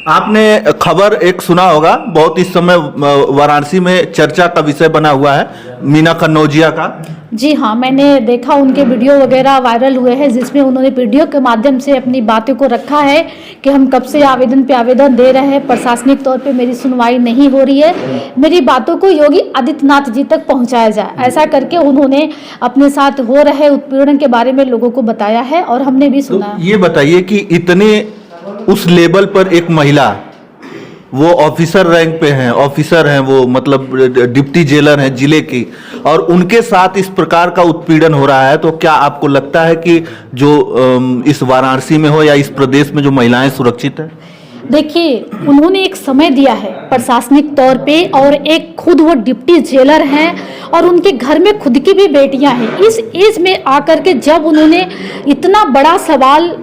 आपने खबर एक सुना होगा, बहुत इस समय वाराणसी में चर्चा का विषय बना हुआ है, मीना कन्नौजिया का। जी हाँ, मैंने देखा उनके वीडियो वगैरह वायरल हुए हैं जिसमें उन्होंने वीडियो के माध्यम से अपनी बातों को रखा है कि हम कब से आवेदन पे आवेदन दे रहे हैं, प्रशासनिक तौर पे मेरी सुनवाई नहीं हो रही है, मेरी बातों को योगी आदित्यनाथ जी तक पहुंचाया जाए, ऐसा करके उन्होंने अपने साथ हो रहे उत्पीड़न के बारे में लोगों को बताया है और हमने भी सुना। तो ये बताइए कि इतने उस लेवल पर एक महिला, वो ऑफिसर रैंक पे हैं, ऑफिसर हैं वो, मतलब डिप्टी जेलर हैं जिले की, और उनके साथ इस प्रकार का उत्पीड़न हो रहा है, तो क्या आपको लगता है कि जो इस वाराणसी में हो या इस प्रदेश में जो महिलाएं सुरक्षित हैं? देखिए, उन्होंने एक समय दिया है प्रशासनिक तौर पे, और एक खुद वो डिप्टी जेलर हैं और उनके घर में खुद की भी बेटियां हैं। इस एज में आकर के जब उन्होंने इतना बड़ा सवाल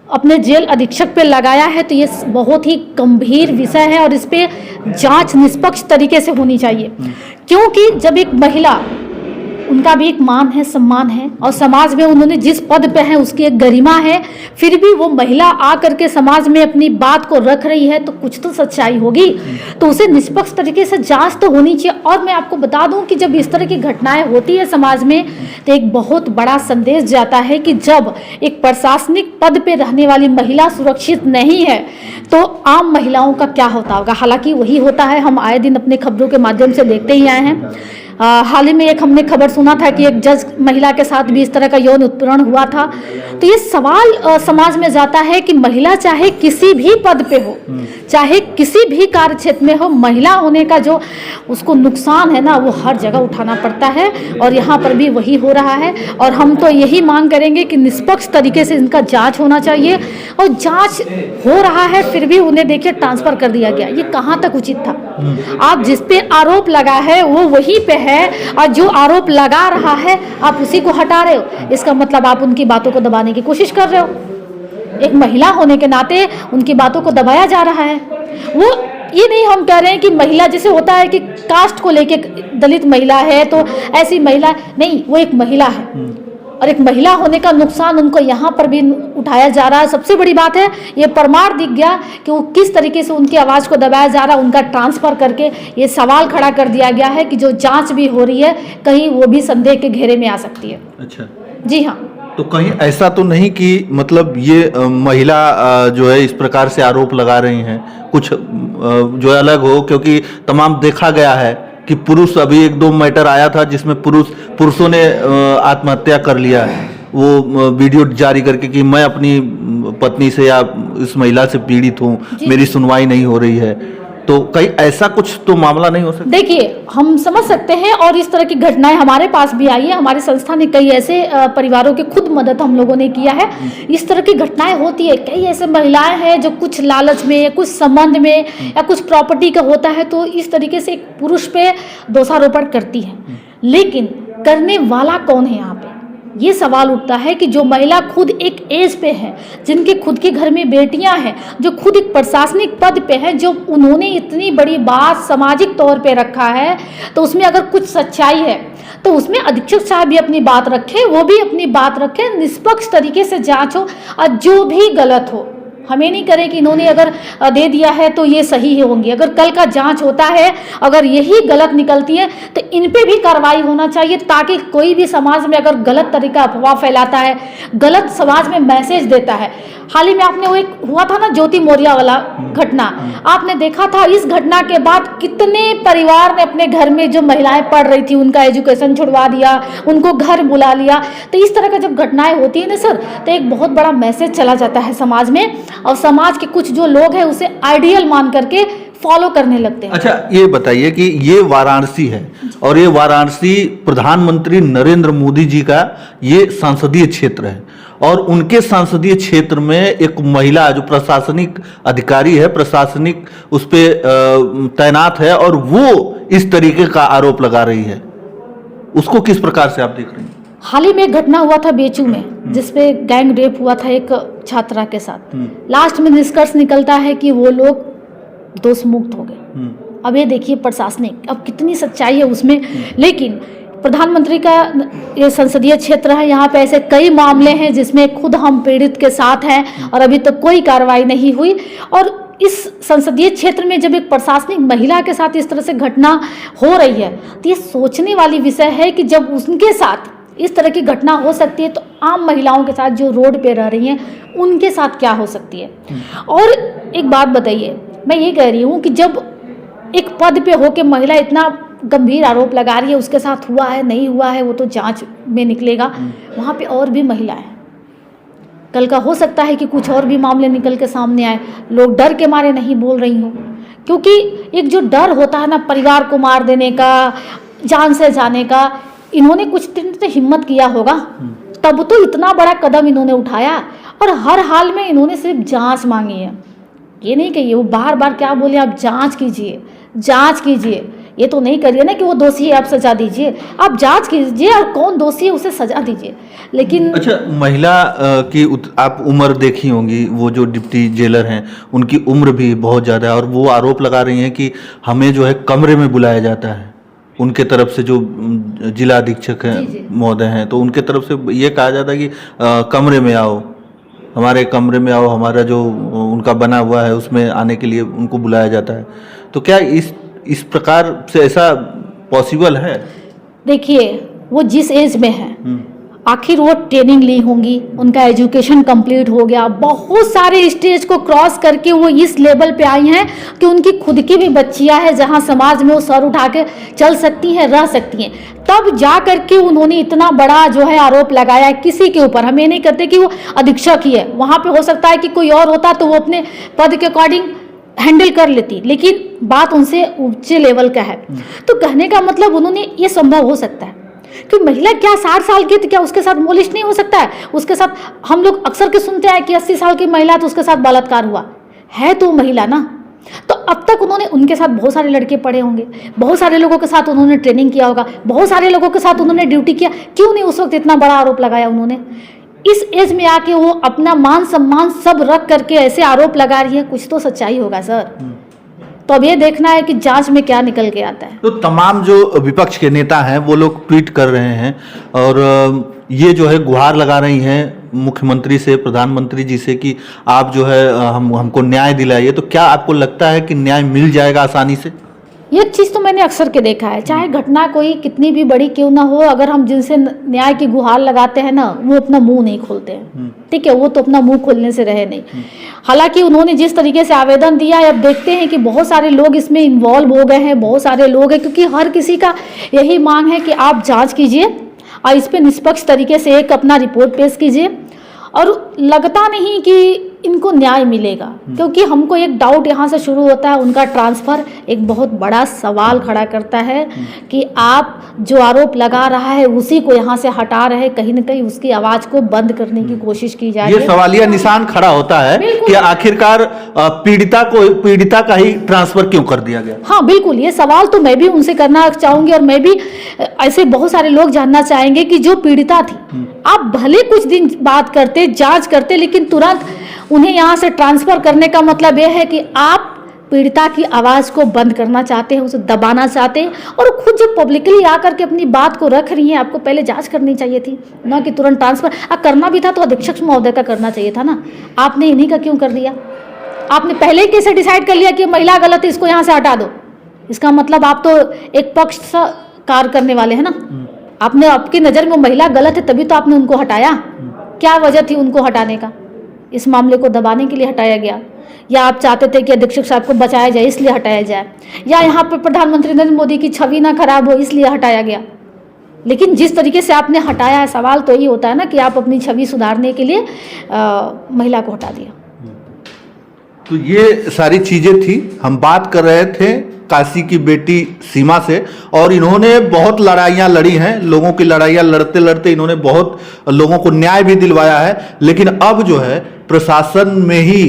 अपने जेल अधीक्षक पे लगाया है तो ये बहुत ही गंभीर विषय है और इस पे जांच निष्पक्ष तरीके से होनी चाहिए, क्योंकि जब एक महिला, उनका भी एक मान है, सम्मान है, और समाज में उन्होंने जिस पद पे है उसकी एक गरिमा है, फिर भी वो महिला आकर के समाज में अपनी बात को रख रही है तो कुछ तो सच्चाई होगी, तो उसे निष्पक्ष तरीके से जांच तो होनी चाहिए। और मैं आपको बता दूं कि जब इस तरह की घटनाएं होती है समाज में तो एक बहुत बड़ा संदेश जाता है कि जब एक प्रशासनिक पद पे रहने वाली महिला सुरक्षित नहीं है तो आम महिलाओं का क्या होता होगा। हालांकि वही होता है, हम आए दिन अपने खबरों के माध्यम से देखते ही आए हैं। हाल ही में एक हमने खबर सुना था कि एक जज महिला के साथ भी इस तरह का यौन उत्पीड़न हुआ था। तो ये सवाल समाज में जाता है कि महिला चाहे किसी भी पद पे हो, चाहे किसी भी कार्य क्षेत्र में हो, महिला होने का जो उसको नुकसान है ना, वो हर जगह उठाना पड़ता है, और यहाँ पर भी वही हो रहा है। और हम तो यही मांग करेंगे कि निष्पक्ष तरीके से इनका जांच होना चाहिए, और जांच हो रहा है फिर भी उन्हें देखिए ट्रांसफर कर दिया गया, ये कहाँ तक उचित था। आप जिस पे आरोप लगा है वो वहीं पे है, और जो आरोप लगा रहा है आप उसी को हटा रहे हो, इसका मतलब आप उनकी बातों को दबाने की कोशिश कर रहे हो। एक महिला होने के नाते उनकी बातों को दबाया जा रहा है। वो ये नहीं हम कह रहे हैं कि महिला, जैसे होता है कि कास्ट को लेके दलित महिला है तो ऐसी महिला नहीं, वो एक महिला है, और एक महिला होने का नुकसान उनको यहाँ पर भी उठाया जा रहा है। सबसे बड़ी बात है ये प्रमाण दिख गया कि वो किस तरीके से उनकी आवाज़ को दबाया जा रहा है, उनका ट्रांसफ़र करके ये सवाल खड़ा कर दिया गया है कि जो जांच भी हो रही है कहीं वो भी संदेह के घेरे में आ सकती है। अच्छा, जी हाँ। तो कहीं ऐसा तो नहीं कि मतलब ये महिला जो है इस प्रकार से आरोप लगा रही हैं, कुछ जो अलग हो, क्योंकि तमाम देखा गया है कि पुरुष, अभी एक दो मैटर आया था जिसमें पुरुषों ने आत्महत्या कर लिया है, वो वीडियो जारी करके कि मैं अपनी पत्नी से या इस महिला से पीड़ित हूँ, मेरी सुनवाई नहीं हो रही है। तो कहीं ऐसा कुछ तो मामला नहीं हो सकता? देखिए, हम समझ सकते हैं, और इस तरह की घटनाएं हमारे पास भी आई है। हमारी संस्था ने कई ऐसे परिवारों की खुद मदद हम लोगों ने किया है। इस तरह की घटनाएं होती है, कई ऐसे महिलाएं हैं जो कुछ लालच में या कुछ संबंध में या कुछ प्रॉपर्टी का होता है तो इस तरीके से एक पुरुष पे दोषारोपण करती है, लेकिन करने वाला कौन है यहाँ पे, ये सवाल उठता है कि जो महिला खुद एक एज पे है, जिनके खुद के घर में बेटियां हैं, जो खुद एक प्रशासनिक पद पे है, जो उन्होंने इतनी बड़ी बात सामाजिक तौर पे रखा है, तो उसमें अगर कुछ सच्चाई है तो उसमें अधीक्षक साहब भी अपनी बात रखे, वो भी अपनी बात रखे, निष्पक्ष तरीके से जांच हो, और जो भी गलत हो, हमें नहीं करें कि इन्होंने अगर दे दिया है तो ये सही ही होंगी। अगर कल का जांच होता है, अगर यही गलत निकलती है तो इन पे भी कार्रवाई होना चाहिए, ताकि कोई भी समाज में अगर गलत तरीका अफवाह फैलाता है, गलत समाज में मैसेज देता है। हाल ही में आपने वो एक हुआ था ना ज्योति मौर्या वाला घटना, आपने देखा था। इस घटना के बाद कितने परिवार ने अपने घर में जो महिलाएं पढ़ रही थी उनका एजुकेशन छुड़वा दिया, उनको घर बुला लिया। तो इस तरह का जब घटनाएं होती है ना सर, तो एक बहुत बड़ा मैसेज चला जाता है समाज में, और समाज के कुछ जो लोग हैं उसे आइडियल मान करके फॉलो करने लगते हैं। अच्छा, ये बताइए कि ये वाराणसी है, और ये वाराणसी प्रधानमंत्री नरेंद्र मोदी जी का ये संसदीय क्षेत्र है, और उनके संसदीय क्षेत्र में एक महिला जो प्रशासनिक अधिकारी है, प्रशासनिक उस पर तैनात है, और वो इस तरीके का आरोप लगा रही है, उसको किस प्रकार से आप देख रही हैं? हाल ही में एक घटना हुआ था बेचू में, जिसपे गैंग रेप हुआ था एक छात्रा के साथ। लास्ट में निष्कर्ष निकलता है कि वो लोग दोष मुक्त हो गए। अब ये देखिए प्रशासनिक, अब कितनी सच्चाई है उसमें। लेकिन प्रधानमंत्री का ये संसदीय क्षेत्र है, यहाँ पे ऐसे कई मामले हैं जिसमें खुद हम पीड़ित के साथ हैं और अभी तक कोई कार्रवाई नहीं हुई। और इस संसदीय क्षेत्र में जब एक प्रशासनिक महिला के साथ इस तरह से घटना हो रही है तो ये सोचने वाली विषय है कि जब उनके साथ इस तरह की घटना हो सकती है तो आम महिलाओं के साथ जो रोड पे रह रही हैं उनके साथ क्या हो सकती है। और एक बात बताइए, मैं ये कह रही हूँ कि जब एक पद पे होके महिला इतना गंभीर आरोप लगा रही है, उसके साथ हुआ है नहीं हुआ है वो तो जांच में निकलेगा, वहाँ पे और भी महिला है, कल का हो सकता है कि कुछ और भी मामले निकल के सामने आए, लोग डर के मारे नहीं बोल रही हो, क्योंकि एक जो डर होता है ना परिवार को मार देने का, जान से जाने का, इन्होंने कुछ दिन तो हिम्मत किया होगा तब तो इतना बड़ा कदम इन्होंने उठाया। और हर हाल में इन्होंने सिर्फ जांच मांगी है, ये नहीं कहिए वो बार बार क्या बोले आप जांच कीजिए जांच कीजिए, ये तो नहीं करिए ना कि वो दोषी है आप सजा दीजिए, आप जांच कीजिए और कौन दोषी है उसे सजा दीजिए। लेकिन अच्छा, महिला की आप उम्र देखी होंगी, वो जो डिप्टी जेलर हैं उनकी उम्र भी बहुत ज़्यादा है और वो आरोप लगा रही हैं कि हमें जो है कमरे में बुलाया जाता है, उनके तरफ से जो जिला अधीक्षक हैं महोदय हैं तो उनके तरफ से ये कहा जाता है कि कमरे में आओ, हमारे कमरे में आओ, हमारा जो उनका बना हुआ है उसमें आने के लिए उनको बुलाया जाता है। तो क्या इस प्रकार से ऐसा पॉसिबल है? देखिए वो जिस एज में है आखिर वो ट्रेनिंग ली होंगी, उनका एजुकेशन कंप्लीट हो गया, बहुत सारे स्टेज को क्रॉस करके वो इस लेवल पे आई हैं कि उनकी खुद की भी बच्चियां हैं जहां समाज में वो सर उठा के चल सकती हैं, रह सकती हैं, तब जा करके उन्होंने इतना बड़ा जो है आरोप लगाया किसी के ऊपर। हम ये नहीं कहते कि वो अधीक्षक ही है, वहां पे हो सकता है कि कोई और होता तो वो अपने पद के अकॉर्डिंग हैंडल कर लेती, लेकिन बात उनसे ऊंचे लेवल का है। तो कहने का मतलब उन्होंने ये संभव हो सकता है कि महिला क्या 60 साल की तो क्या उसके साथ मोलिस्ट नहीं हो सकता है, उसके साथ हम लोग अक्सर के सुनते हैं कि 80 साल की महिला तो उसके साथ बलात्कार हुआ है, तो महिला ना। तो अब तक उन्होंने उनके साथ बहुत सारे लड़के पढ़े होंगे, बहुत सारे लोगों के साथ उन्होंने ट्रेनिंग किया होगा, बहुत सारे लोगों के साथ उन्होंने ड्यूटी किया, क्यों नहीं उस वक्त इतना बड़ा आरोप लगाया उन्होंने? इस एज में आके वो अपना मान सम्मान सब रख करके ऐसे आरोप लगा रही है, कुछ तो सच्चाई होगा सर। तो अब ये देखना है कि जांच में क्या निकल के आता है। तो तमाम जो विपक्ष के नेता हैं वो लोग ट्वीट कर रहे हैं और ये जो है गुहार लगा रही हैं मुख्यमंत्री से, प्रधानमंत्री जी से कि आप जो है हमको न्याय दिलाइए। तो क्या आपको लगता है कि न्याय मिल जाएगा आसानी से? ये चीज़ तो मैंने अक्सर के देखा है, चाहे घटना कोई कितनी भी बड़ी क्यों ना हो, अगर हम जिनसे न्याय की गुहार लगाते हैं ना वो अपना मुंह नहीं खोलते हैं, ठीक है, वो तो अपना मुंह खोलने से रहे नहीं। हालांकि उन्होंने जिस तरीके से आवेदन दिया है, अब देखते हैं कि बहुत सारे लोग इसमें इन्वॉल्व हो गए हैं, बहुत सारे लोग हैं, क्योंकि हर किसी का यही मांग है कि आप जाँच कीजिए और इस पर निष्पक्ष तरीके से एक अपना रिपोर्ट पेश कीजिए। और लगता नहीं कि इनको न्याय मिलेगा, क्योंकि हमको एक डाउट यहाँ से शुरू होता है, उनका ट्रांसफ़र एक बहुत बड़ा सवाल खड़ा करता है कि आप जो आरोप लगा रहा है उसी को यहाँ से हटा रहे हैं, कहीं ना कहीं उसकी आवाज़ को बंद करने की कोशिश की जा रही है। ये सवालिया निशान खड़ा होता है कि आखिरकार पीड़िता का ही ट्रांसफर क्यों कर दिया गया। हाँ बिल्कुल, ये सवाल तो मैं भी उनसे करना चाहूँगी और मैं भी ऐसे बहुत सारे लोग जानना चाहेंगे कि जो पीड़िता थी, आप भले कुछ दिन बात करते, जाँच करते, लेकिन तुरंत उन्हें यहाँ से ट्रांसफ़र करने का मतलब यह है कि आप पीड़िता की आवाज़ को बंद करना चाहते हैं, उसे दबाना चाहते हैं। और खुद जब पब्लिकली आकर के अपनी बात को रख रही हैं, आपको पहले जांच करनी चाहिए थी ना कि तुरंत ट्रांसफ़र। करना भी था तो अधीक्षक महोदय का करना चाहिए था ना, आपने इन्हीं का क्यों कर दिया? आपने पहले ही कैसे डिसाइड कर लिया कि महिला गलत है, इसको यहाँ से हटा दो? इसका मतलब आप तो एक पक्ष से कार्य करने वाले हैं ना। आपने, आपकी नज़र में महिला गलत है तभी तो आपने उनको हटाया, क्या वजह थी उनको हटाने का? इस मामले को दबाने के लिए हटाया गया, या आप चाहते थे कि अधीक्षक साहब को बचाया जाए इसलिए हटाया जाए, या यहाँ पर प्रधानमंत्री नरेंद्र मोदी की छवि ना खराब हो इसलिए हटाया गया? लेकिन जिस तरीके से आपने हटाया है, सवाल तो ये होता है ना कि आप अपनी छवि सुधारने के लिए महिला को हटा दिया। तो ये सारी चीजें थी, हम बात कर रहे थे काशी की बेटी सीमा से, और इन्होंने बहुत लड़ाइयाँ लड़ी हैं, लोगों की लड़ाइयाँ लड़ते लड़ते इन्होंने बहुत लोगों को न्याय भी दिलवाया है। लेकिन अब जो है प्रशासन में ही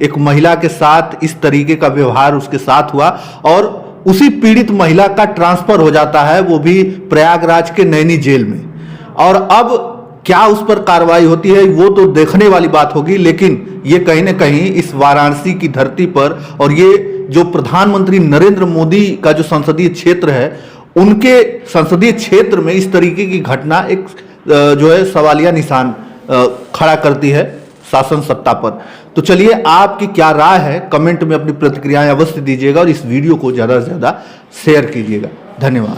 एक महिला के साथ इस तरीके का व्यवहार उसके साथ हुआ और उसी पीड़ित महिला का ट्रांसफर हो जाता है, वो भी प्रयागराज के नैनी जेल में। और अब क्या उस पर कार्रवाई होती है वो तो देखने वाली बात होगी, लेकिन ये कहीं ना कहीं इस वाराणसी की धरती पर और ये जो प्रधानमंत्री नरेंद्र मोदी का जो संसदीय क्षेत्र है, उनके संसदीय क्षेत्र में इस तरीके की घटना एक जो है सवालिया निशान खड़ा करती है। शासन सत्ता पर। तो चलिए, आपकी क्या राय है, कमेंट में अपनी प्रतिक्रियाएं अवश्य दीजिएगा और इस वीडियो को ज़्यादा से ज़्यादा शेयर कीजिएगा। धन्यवाद।